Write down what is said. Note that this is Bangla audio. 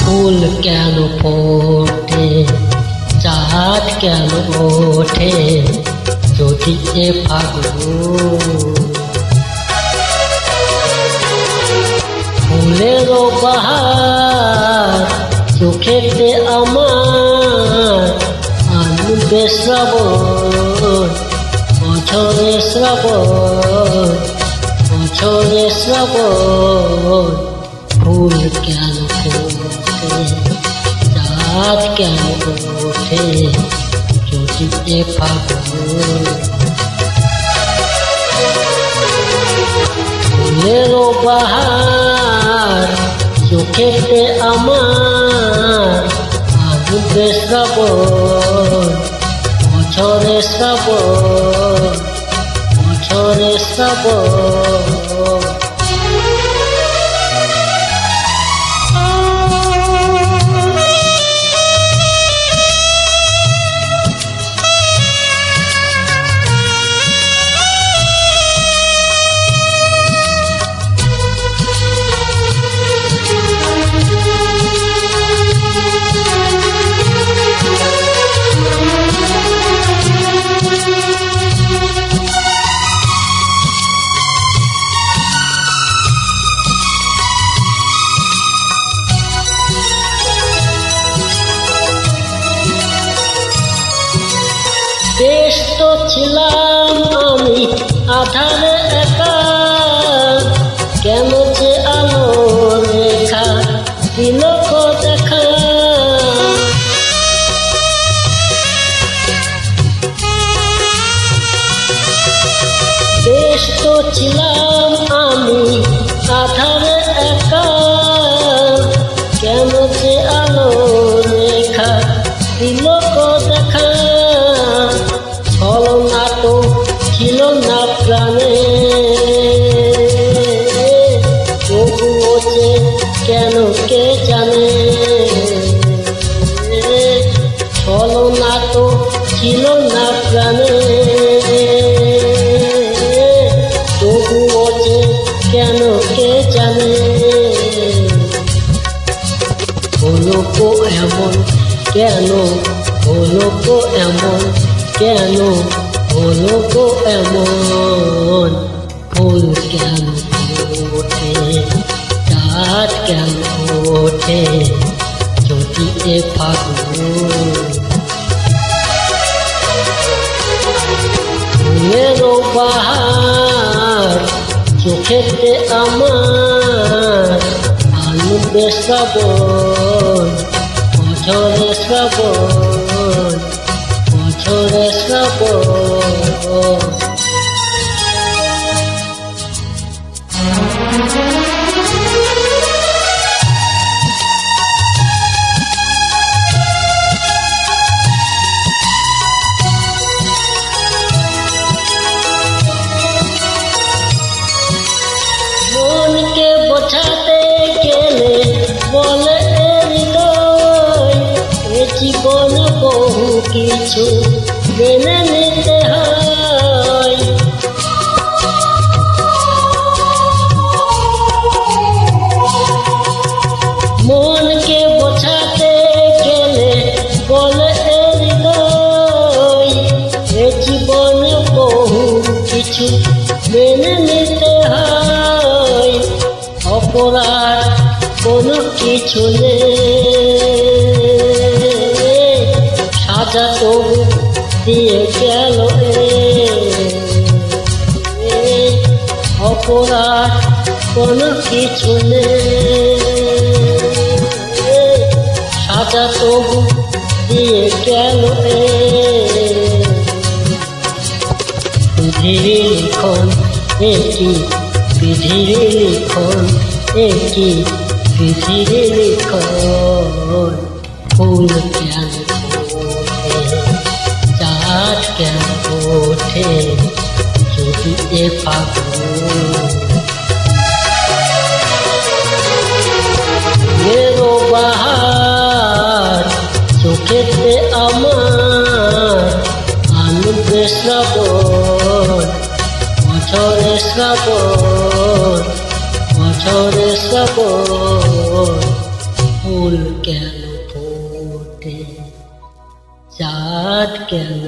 ফুল কেন ফোটে, চাঁদ কেন ওঠে যদি এ ফাগুন। ফুলেরও বাহার চোখেতে আমার, আনবে শ্রাবণ বছরে শ্রাবণ বছরে শ্রাবণ। ফুল কেন ফোটে, চাঁদ কেন ওঠে যদি এ ফাগুন। ফুলেরও বাহার চোখেতে আমার, আনবে শ্রাবণ বছরে শ্রাবণ বছরে শ্রাবণ। ব্যস্ত ছিলাম আমি আধারে একা, কেন যে আলো রেখা দিল গো দেখা। ব্যস্ত ছিলাম আমি আধারে একা, কেন যে আলো রেখা দিল গো দেখা। ছলনা তো ছিল না প্রাণে, তবুও যে কেন কে জানে। ছলনা তো ছিল না প্রাণে, তবুও যে কেন কে জানে। হলো গো এমন কেন, হলো গো এমন কেন, হলো গো এমন। ফুল কেন ওঠে, চাঁদ কেন ওঠে যদি এ ফাগুন। ফুলেরও বাহার চোখেতে আমার, আনবে শ্রাবণ বছরে শ্রাবণ বছরে শ্রাবণ। মনকে বোঝাতে গেলে বলে হৃদয়, এ জীবন বহু কিছু মেনে নিতে হয়। মনকে বোঝাতে গেলে বলে হৃদয়, এ জীবন বহু কিছু মেনে নিতে হয়। অপরাধ কোনো কিছু নেই, সাজা তবু দিয়ে গেল। অপরাধ কোনো কিছু নেই, সাজা তবু দিয়ে গেল। বিধির লিখন একই, বিধির লিখন একই, বিধির লিখন। ফুল কেন ওঠে, চাঁদ কেন ওঠে যদি এ ফাগুন। ফুলেরও বাহার চোখেতে আমার, আনবে শ্রাবণ বছরে শ্রাবণ বছরে শ্রাবণ। ফুল কেন ফোটে, চাঁদ কেন